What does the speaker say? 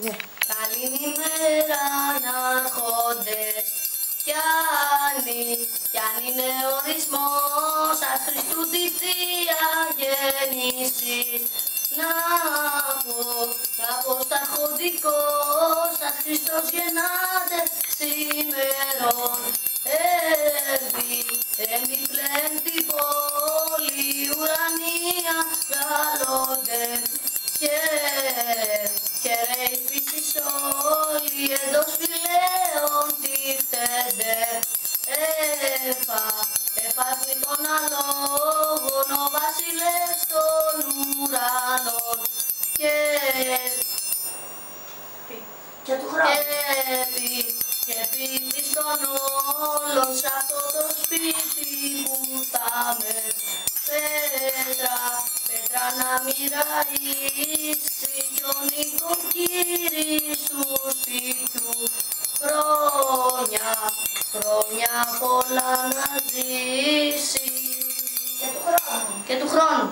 Ναι. Καληνύμερα ανάρχοντες, κι αν είναι ορισμός ας Χριστού τη Θεία Γέννηση, να πω στα αρχοντικό σας Χριστός γεννάται σήμερον, πλέον την πόλη ουρανία βγαλώνται και ρε η φύσης όλη εντός φυλαίων τύφτενται, επάχνει των αλόγων ο βασιλεύς των ουρανών και του χρόνου. Και πείθεις των όλων σ' αυτό το σπίτι που θα με πέτρα να μοιραήσει κι ο νοικοκύρης του σπιτιού χρόνια πολλά να ζήσει Και του χρόνου. και του χρόνου.